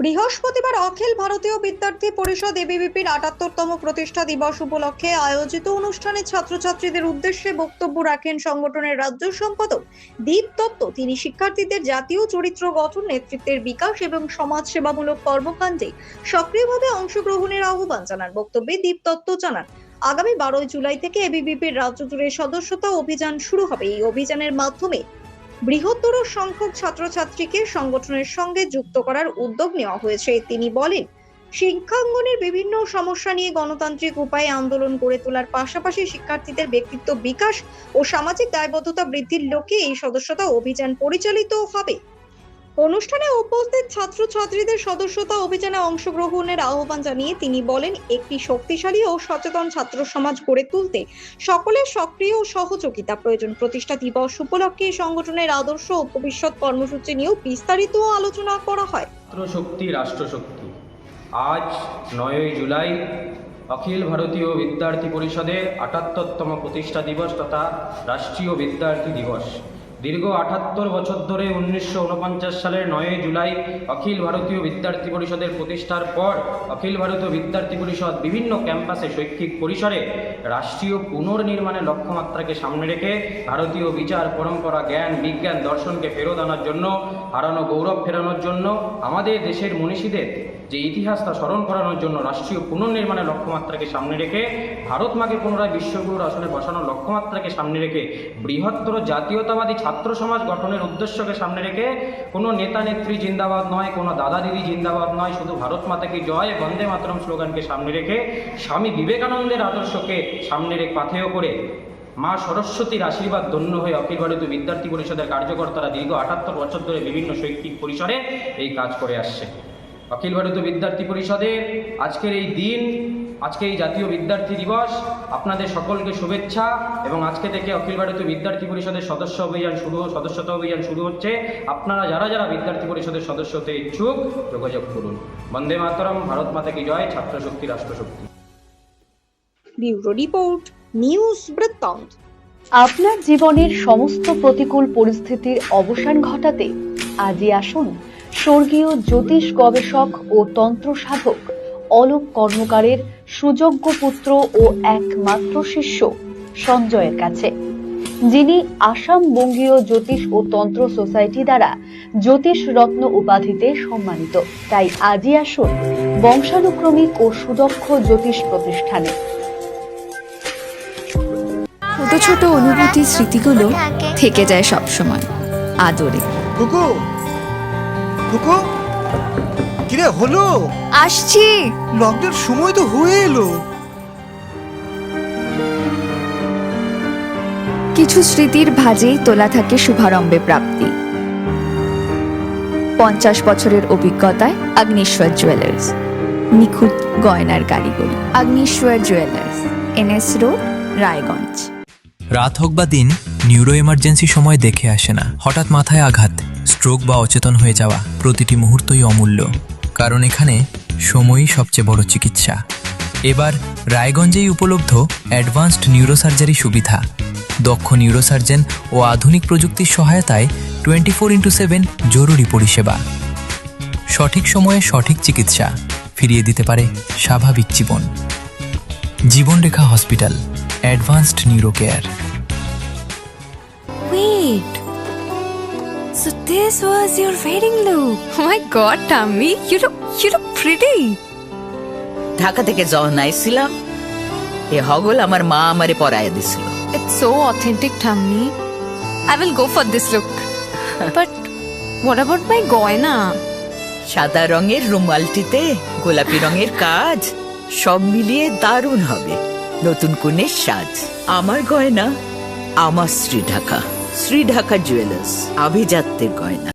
বৃহস্পতিবার অখিল ভারতীয় বিদ্যার্থী পরিষদ এবিভিপির ৭৮তম প্রতিষ্ঠা দিবস উপলক্ষে আয়োজিত অনুষ্ঠানে ছাত্রছাত্রীদের উদ্দেশ্যে বক্তব্য রাখেন সংগঠনের রাজ্য সম্পাদক দীপ দত্ত। তিনি শিক্ষার্থীদের জাতীয় চরিত্র গঠন, নেতৃত্বের বিকাশ এবং সমাজ সেবামূলক কর্মকাণ্ডে সক্রিয়ভাবে অংশগ্রহণের আহ্বান জানান। বক্তব্যে দীপ দত্ত জানান, আগামী 12 জুলাই থেকে এবিভিপির রাজ্য জুড়ে সদস্যতা অভিযান শুরু হবে। এই অভিযানের মাধ্যমে বৃহত্তর সংখ্যক ছাত্রছাত্রীকে সংগঠনের সঙ্গে যুক্ত করার উদ্যোগ নেওয়া হয়েছে। তিনি বলেন, শিক্ষাঙ্গনের বিভিন্ন সমস্যা নিয়ে গণতান্ত্রিক উপায়ে আন্দোলন গড়ে তোলার পাশাপাশি শিক্ষার্থীদের ব্যক্তিত্ব বিকাশ ও সামাজিক দায়বদ্ধতা বৃদ্ধির লক্ষ্যে এই সদস্যতা অভিযান পরিচালিত হবে। অনুষ্ঠানে উপস্থিত ছাত্রছাত্রীদের সদস্যতা অভিযানে অংশগ্রহণের আহ্বান জানিয়ে তিনি বলেন, একটি শক্তিশালী ও সচেতন ছাত্র সমাজ গড়ে তুলতে সকলের সক্রিয় সহযোগিতা প্রয়োজন। প্রতিষ্ঠা দিবস উপলক্ষে সংগঠনের আদর্শ ও ভবিষ্যৎ কর্মসূচি নিয়েও বিস্তারিত আলোচনা করা হয়। ছাত্রশক্তি রাষ্ট্রশক্তি। আজ 9 জুলাই অখিল ভারতীয় বিদ্যার্থী পরিষদের ৭৮তম প্রতিষ্ঠা দিবস তথা রাষ্ট্রীয় বিদ্যার্থী দিবস। দীর্ঘ ৭৮ বছর ধরে 1949 সালের 9 জুলাই অখিল ভারতীয় বিদ্যার্থী পরিষদের প্রতিষ্ঠার পর অখিল ভারতীয় বিদ্যার্থী পরিষদ বিভিন্ন ক্যাম্পাসে শৈক্ষিক পরিসরে রাষ্ট্রীয় পুনর্নির্মাণের লক্ষ্যমাত্রাকে সামনে রেখে ভারতীয় বিচার, পরম্পরা, জ্ঞান, বিজ্ঞান, দর্শনকে ফেরত আনার জন্য, হারানো গৌরব ফেরানোর জন্য, আমাদের দেশের মনীষীদের যে ইতিহাস তা স্মরণ করানোর জন্য রাষ্ট্রীয় পুনর্নির্মাণের লক্ষ্যমাত্রাকে সামনে রেখে, ভারত মাকে পুনরায় বিশ্বগুরুর আসনে বসানোর লক্ষ্যমাত্রাকে সামনে রেখে, বৃহত্তর জাতীয়তাবাদী ছাত্র সমাজ গঠনের উদ্দেশ্যকে সামনে রেখে, কোনো নেতা নেত্রী জিন্দাবাদ নয়, কোনো দাদা দিদি জিন্দাবাদ নয়, শুধু ভারত মাতা কি জয়, বন্দে মাতরম স্লোগানকে সামনে রেখে, স্বামী বিবেকানন্দের আদর্শকে সামনে রেখে পাথেয় করে মা সরস্বতীর আশীর্বাদ ধন্য হয়ে অখিল ভারতীয় বিদ্যার্থী পরিষদের কার্যকর্তারা দীর্ঘ ৭৮ বছর ধরে বিভিন্ন শৈক্ষিক পরিসরে এই কাজ করে আসছে। অখিল ভারতীয় বিদ্যার্থী পরিষদের আজকের এই দিন, আজকে এই জাতীয় বিদ্যার্থী দিবস, আপনাদের সকলকে শুভেচ্ছা। এবং আজকে থেকে অখিল ভারতীয় বিদ্যার্থী পরিষদের সদস্যতা অভিযান শুরু হচ্ছে। আপনারা যারা যারা বিদ্যার্থী পরিষদের সদস্য হতে ইচ্ছুক যোগাযোগ করুন। বন্দে মাতরম, ভারত মাতা কি জয়, ছাত্রশক্তি রাষ্ট্রশক্তি। ব্যুরো রিপোর্ট, নিউজ বৃত্তান্ত। আপনার জীবনের সমস্ত প্রতিকূল পরিস্থিতির অবসান ঘটাতে আজই আসুন স্বর্গীয় জ্যোতিষ গবেষক ও তন্ত্র সাধক অলোক কর্মকারের সুযোগ্য পুত্র ও একমাত্র শিষ্য সঞ্জয়ের কাছে, যিনি আসাম বঙ্গীয় জ্যোতিষ ও তন্ত্র সোসাইটি দ্বারা জ্যোতিষ রত্ন উপাধিতে সম্মানিত। তাই আজই আসুন বংশানুক্রমিক ও সুদক্ষ জ্যোতিষ প্রতিষ্ঠানে। ছোট ছোট অনুভূতি, স্মৃতিগুলো থেকে যায় সবসময় আদরে। কুকু কুকু, কিরে হলো? আসছি। লকডাউন সময় তো হয়ে এলো। কিছু স্মৃতির ভাজেই তোলা থাকে শুভারম্ভে প্রাপ্তি। 50 বছরের অভিজ্ঞতায় আগ্নেশ্বর জুয়েলার্স, নিখুঁত গয়নার কারিগরি। Agneshwar jewellers, NS road, Raiganj. রাত হোক বা দিন, নিউরো এমার্জেন্সি সময় দেখে আসে না। হঠাৎ মাথায় আঘাত, স্ট্রোক বা অচেতন হয়ে যাওয়া, প্রতিটি মুহূর্তই অমূল্য, কারণ এখানে সময়ই সবচেয়ে বড় চিকিৎসা। এবার রায়গঞ্জেই উপলব্ধ অ্যাডভান্সড নিউরোসার্জারি সুবিধা। দক্ষ নিউরোসার্জন ও আধুনিক প্রযুক্তির সহায়তায় 24x7 জরুরি পরিষেবা। সঠিক সময়ে সঠিক চিকিৎসা ফিরিয়ে দিতে পারে স্বাভাবিক জীবন। Jibanrekha hospital, advanced neuro care. Wait, so this was your wedding look? Oh my God, Tammy, you look pretty. Dhaka থেকে যখন আইছিলাম, এ হগল আমার মা আমারে পরাইয়া দিছিল। It's so authentic, Tammy. I will go for this look. But what about my goina? সাদা রঙের রুমালটিতে গোলাপি রঙের কাজ, সব মিলিয়ে দারুণ হবে নতুন কনের সাজ। আমার গয়না, আমার শ্রী ঢাকা জুয়েলার্স, আভিজাত্যের গয়না।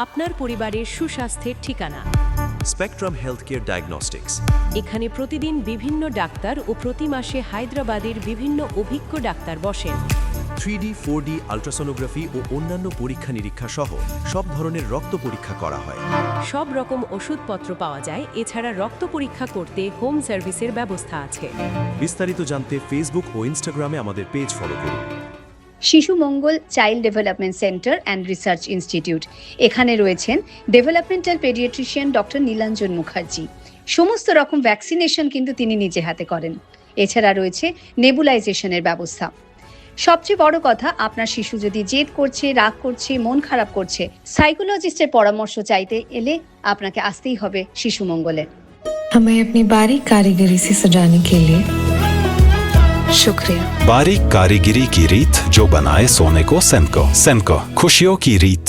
আপনার পরিবারের সুস্বাস্থ্যের ঠিকানা। Spectrum healthcare diagnostics. এখানে প্রতিদিন বিভিন্ন ডাক্তার ও প্রতি মাসে হায়দ্রাবাদের বিভিন্ন অভিজ্ঞ ডাক্তার বসেন। 3D, 4D আল্ট্রাসোনোগ্রাফি ও অন্যান্য পরীক্ষা নিরীক্ষা সহ সব ধরনের রক্ত পরীক্ষা করা হয়। সব রকম ওষুধপত্র পাওয়া যায়। এছাড়া রক্ত পরীক্ষা করতে হোম সার্ভিসের ব্যবস্থা আছে। বিস্তারিত জানতে ফেসবুক ও ইনস্টাগ্রামে আমাদের পেজ ফলো করুন। Shishu Mangal child development centre and research institute, এখানে রয়েছেন developmental paediatrician doctor Nilanjan Mukherjee. সমস্ত রকম ভ্যাকসিনেশন কিন্তু তিনি নিজে হাতে করেন। এছাড়া রয়েছে নেবুলাইজেশনের ব্যবস্থা। সবচেয়ে বড় কথা, আপনার শিশু যদি জেদ করছে, রাগ করছে, মন খারাপ করছে, সাইকোলজিস্টের পরামর্শ চাইতে এলে আপনাকে আসতেই হবে শিশু মঙ্গলে। हमें अपनी बारीक कारीगरी से सजाने के लिए शुक्रिया। बारीक कारीगरी की रीत जो बनाए सोने को सेनको खुशियों की रीत।